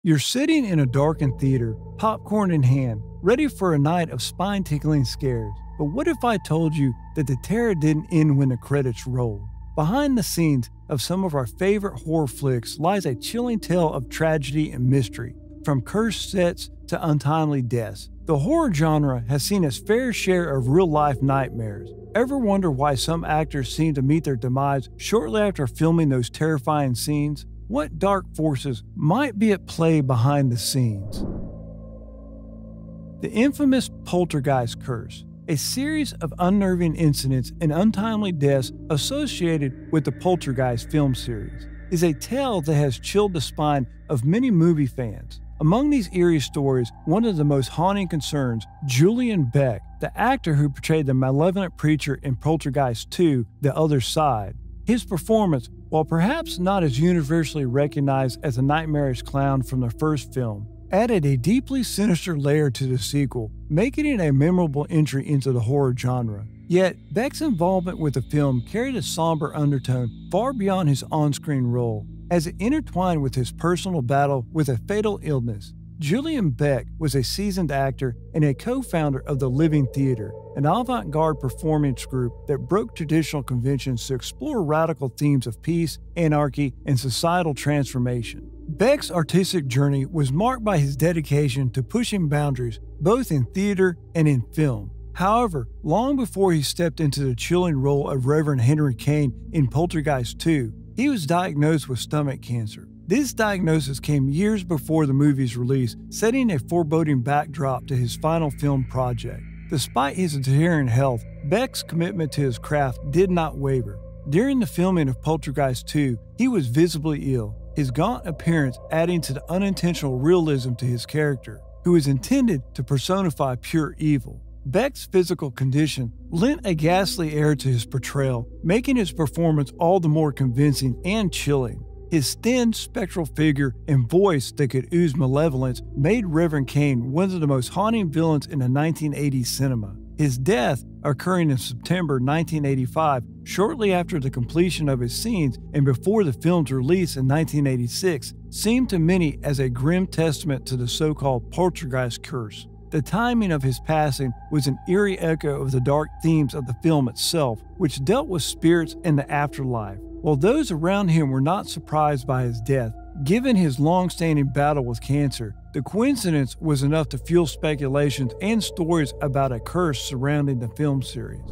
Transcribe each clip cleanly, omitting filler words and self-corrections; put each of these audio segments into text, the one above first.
You're sitting in a darkened theater, popcorn in hand, ready for a night of spine-tickling scares. But what if I told you that the terror didn't end when the credits rolled? Behind the scenes of some of our favorite horror flicks lies a chilling tale of tragedy and mystery, from cursed sets to untimely deaths. The horror genre has seen its fair share of real-life nightmares. Ever wonder why some actors seem to meet their demise shortly after filming those terrifying scenes? What dark forces might be at play behind the scenes? The infamous Poltergeist curse, a series of unnerving incidents and untimely deaths associated with the Poltergeist film series, is a tale that has chilled the spine of many movie fans. Among these eerie stories, one of the most haunting concerns Julian Beck, the actor who portrayed the malevolent preacher in Poltergeist II, The Other Side. His performance, while perhaps not as universally recognized as the nightmarish clown from the first film, added a deeply sinister layer to the sequel, making it a memorable entry into the horror genre. Yet, Beck's involvement with the film carried a somber undertone far beyond his on-screen role, as it intertwined with his personal battle with a fatal illness. Julian Beck was a seasoned actor and a co-founder of the Living Theater, an avant-garde performance group that broke traditional conventions to explore radical themes of peace, anarchy, and societal transformation. Beck's artistic journey was marked by his dedication to pushing boundaries, both in theater and in film. However, long before he stepped into the chilling role of Reverend Henry Kane in Poltergeist II, he was diagnosed with stomach cancer. This diagnosis came years before the movie's release, setting a foreboding backdrop to his final film project. Despite his deteriorating health, Beck's commitment to his craft did not waver. During the filming of Poltergeist II, he was visibly ill, his gaunt appearance adding to the unintentional realism to his character, who was intended to personify pure evil. Beck's physical condition lent a ghastly air to his portrayal, making his performance all the more convincing and chilling. His thin, spectral figure and voice that could ooze malevolence made Reverend Kane one of the most haunting villains in the 1980s cinema. His death, occurring in September 1985, shortly after the completion of his scenes and before the film's release in 1986, seemed to many as a grim testament to the so-called Poltergeist curse. The timing of his passing was an eerie echo of the dark themes of the film itself, which dealt with spirits and the afterlife. While those around him were not surprised by his death, given his long-standing battle with cancer, the coincidence was enough to fuel speculations and stories about a curse surrounding the film series.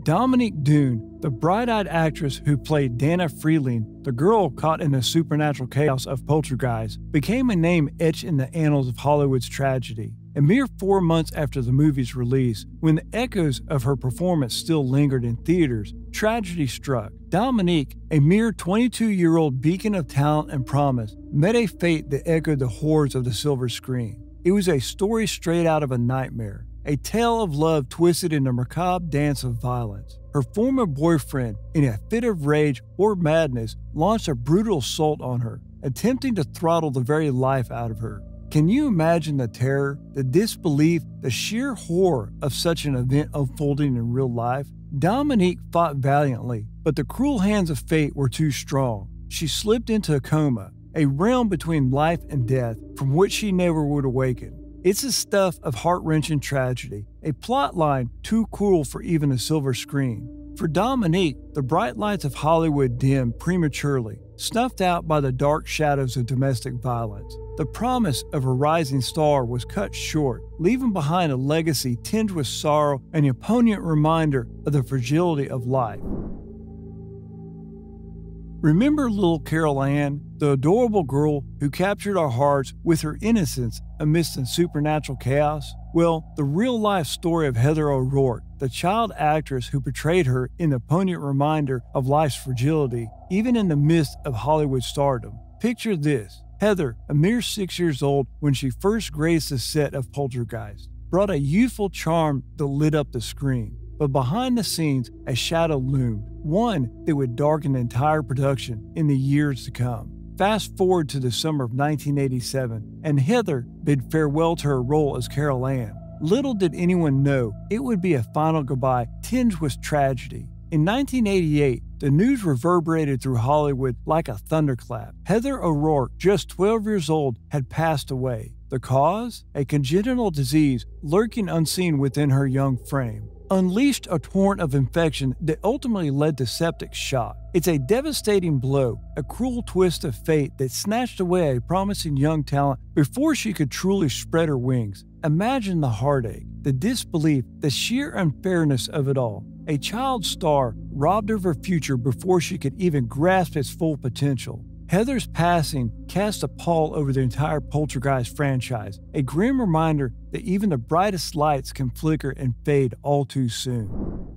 Dominique Dunne, the bright-eyed actress who played Dana Freeling, the girl caught in the supernatural chaos of Poltergeist, became a name etched in the annals of Hollywood's tragedy. A mere 4 months after the movie's release, when the echoes of her performance still lingered in theaters, tragedy struck. Dominique, a mere 22-year-old beacon of talent and promise, met a fate that echoed the horrors of the silver screen. It was a story straight out of a nightmare, a tale of love twisted in a macabre dance of violence. Her former boyfriend, in a fit of rage or madness, launched a brutal assault on her, attempting to throttle the very life out of her. Can you imagine the terror, the disbelief, the sheer horror of such an event unfolding in real life? Dominique fought valiantly, but the cruel hands of fate were too strong. She slipped into a coma, a realm between life and death from which she never would awaken. It's the stuff of heart-wrenching tragedy, a plot line too cruel for even the silver screen. For Dominique, the bright lights of Hollywood dimmed prematurely, snuffed out by the dark shadows of domestic violence. The promise of a rising star was cut short, leaving behind a legacy tinged with sorrow and a poignant reminder of the fragility of life. Remember little Carol Ann, the adorable girl who captured our hearts with her innocence amidst the supernatural chaos? Well, the real-life story of Heather O'Rourke, the child actress who portrayed her in the poignant reminder of life's fragility, even in the midst of Hollywood stardom. Picture this. Heather, a mere 6 years old when she first graced the set of Poltergeist, brought a youthful charm that lit up the screen. But behind the scenes, a shadow loomed, one that would darken the entire production in the years to come. Fast forward to the summer of 1987, and Heather bid farewell to her role as Carol Ann. Little did anyone know it would be a final goodbye tinged with tragedy. In 1988, the news reverberated through Hollywood like a thunderclap. Heather O'Rourke, just 12 years old, had passed away. The cause? A congenital disease lurking unseen within her young frame unleashed a torrent of infection that ultimately led to septic shock. It's a devastating blow, a cruel twist of fate that snatched away a promising young talent before she could truly spread her wings. Imagine the heartache, the disbelief, the sheer unfairness of it all. A child star robbed of her future before she could even grasp its full potential. Heather's passing cast a pall over the entire Poltergeist franchise, a grim reminder that even the brightest lights can flicker and fade all too soon.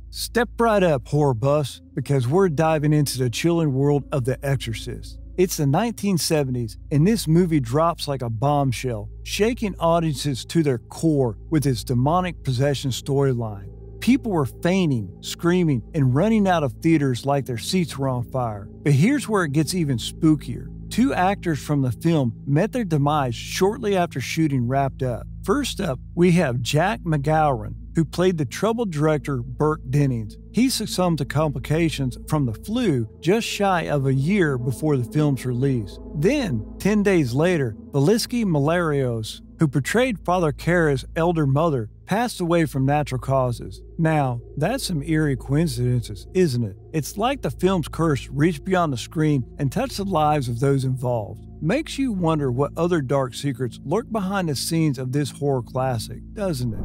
Step right up, horror buffs, because we're diving into the chilling world of The Exorcist. It's the 1970s, and this movie drops like a bombshell, shaking audiences to their core with its demonic possession storyline. People were fainting, screaming, and running out of theaters like their seats were on fire. But here's where it gets even spookier. Two actors from the film met their demise shortly after shooting wrapped up. First up, we have Jack McGowan, who played the troubled director Burke Dennings. He succumbed to complications from the flu just shy of a year before the film's release. Then, 10 days later, Valisky Malarios, who portrayed Father Kara's elder mother, passed away from natural causes. Now, that's some eerie coincidences, isn't it? It's like the film's curse reached beyond the screen and touched the lives of those involved. Makes you wonder what other dark secrets lurk behind the scenes of this horror classic, doesn't it?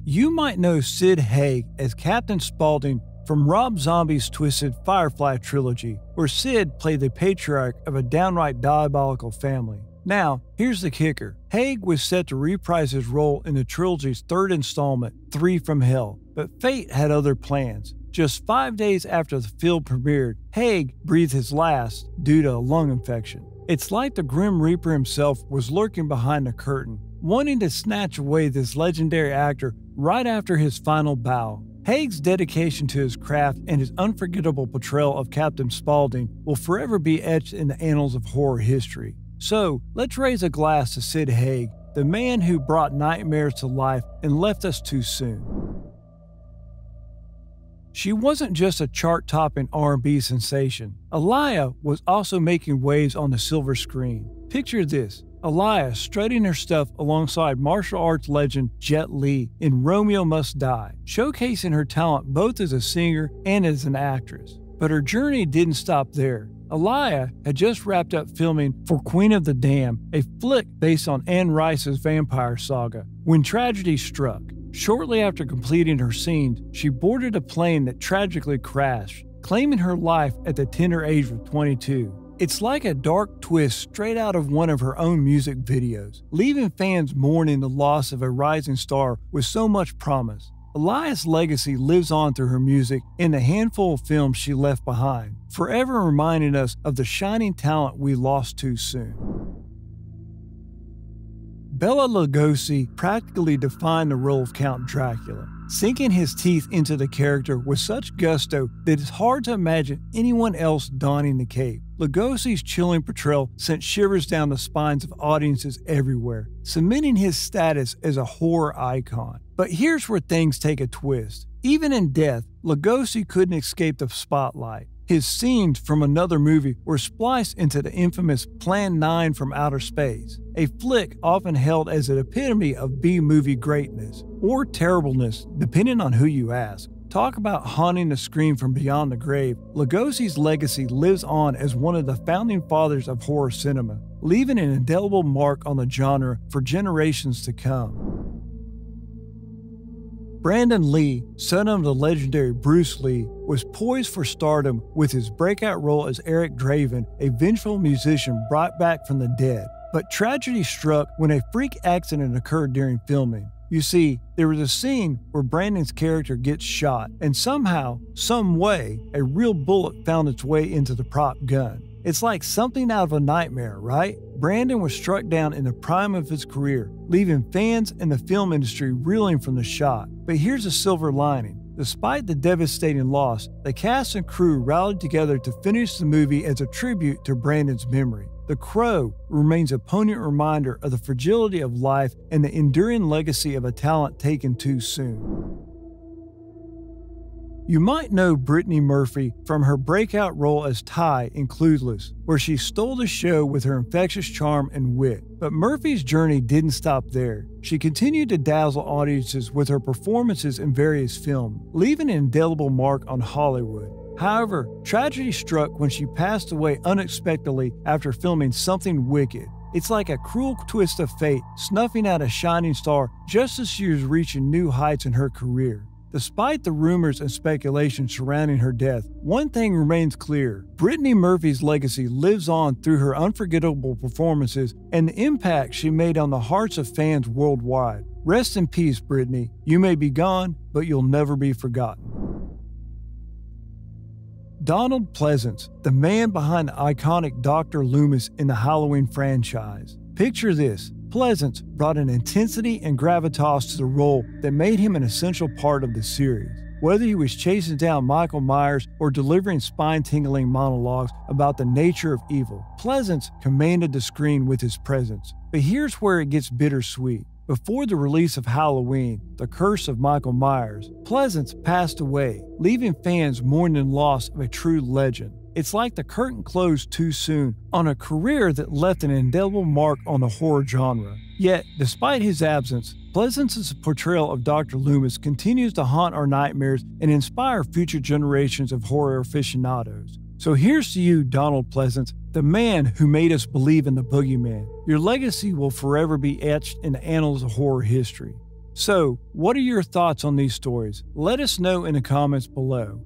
You might know Sid Haig as Captain Spaulding from Rob Zombie's twisted Firefly trilogy, where Sid played the patriarch of a downright diabolical family. Now, here's the kicker. Haig was set to reprise his role in the trilogy's third installment, 3 from Hell, but fate had other plans. Just 5 days after the film premiered, Haig breathed his last due to a lung infection. It's like the Grim Reaper himself was lurking behind the curtain, wanting to snatch away this legendary actor right after his final bow. Haig's dedication to his craft and his unforgettable portrayal of Captain Spaulding will forever be etched in the annals of horror history. So, let's raise a glass to Sid Haig, the man who brought nightmares to life and left us too soon. She wasn't just a chart-topping R&B sensation. Aaliyah was also making waves on the silver screen. Picture this, Aaliyah strutting her stuff alongside martial arts legend Jet Li in Romeo Must Die, showcasing her talent both as a singer and as an actress. But her journey didn't stop there. Aaliyah had just wrapped up filming for Queen of the Damned, a flick based on Anne Rice's vampire saga, when tragedy struck. Shortly after completing her scenes, she boarded a plane that tragically crashed, claiming her life at the tender age of 22. It's like a dark twist straight out of one of her own music videos, leaving fans mourning the loss of a rising star with so much promise. Aaliyah's legacy lives on through her music and the handful of films she left behind, forever reminding us of the shining talent we lost too soon. Bela Lugosi practically defined the role of Count Dracula, sinking his teeth into the character with such gusto that it's hard to imagine anyone else donning the cape. Lugosi's chilling portrayal sent shivers down the spines of audiences everywhere, cementing his status as a horror icon. But here's where things take a twist. Even in death, Lugosi couldn't escape the spotlight. His scenes from another movie were spliced into the infamous Plan 9 from Outer Space, a flick often held as an epitome of B-movie greatness, or terribleness, depending on who you ask. Talk about haunting the screen from beyond the grave. Lugosi's legacy lives on as one of the founding fathers of horror cinema, leaving an indelible mark on the genre for generations to come. Brandon Lee, son of the legendary Bruce Lee, was poised for stardom with his breakout role as Eric Draven, a vengeful musician brought back from the dead. But tragedy struck when a freak accident occurred during filming. You see, there was a scene where Brandon's character gets shot, and somehow, some way, a real bullet found its way into the prop gun. It's like something out of a nightmare, right? Brandon was struck down in the prime of his career, leaving fans and the film industry reeling from the shock. But here's a silver lining. Despite the devastating loss, the cast and crew rallied together to finish the movie as a tribute to Brandon's memory. The Crow remains a poignant reminder of the fragility of life and the enduring legacy of a talent taken too soon. You might know Brittany Murphy from her breakout role as Ty in Clueless, where she stole the show with her infectious charm and wit. But Murphy's journey didn't stop there. She continued to dazzle audiences with her performances in various films, leaving an indelible mark on Hollywood. However, tragedy struck when she passed away unexpectedly after filming Something Wicked. It's like a cruel twist of fate, snuffing out a shining star just as she was reaching new heights in her career. Despite the rumors and speculation surrounding her death, one thing remains clear. Brittany Murphy's legacy lives on through her unforgettable performances and the impact she made on the hearts of fans worldwide. Rest in peace, Brittany. You may be gone, but you'll never be forgotten. Donald Pleasence, the man behind the iconic Dr. Loomis in the Halloween franchise. Picture this. Pleasence brought an intensity and gravitas to the role that made him an essential part of the series. Whether he was chasing down Michael Myers or delivering spine-tingling monologues about the nature of evil, Pleasence commanded the screen with his presence. But here's where it gets bittersweet. Before the release of Halloween, The Curse of Michael Myers, Pleasence passed away, leaving fans mourning the loss of a true legend. It's like the curtain closed too soon on a career that left an indelible mark on the horror genre. Yet, despite his absence, Pleasence's portrayal of Dr. Loomis continues to haunt our nightmares and inspire future generations of horror aficionados. So here's to you, Donald Pleasence, the man who made us believe in the boogeyman. Your legacy will forever be etched in the annals of horror history. So, what are your thoughts on these stories? Let us know in the comments below.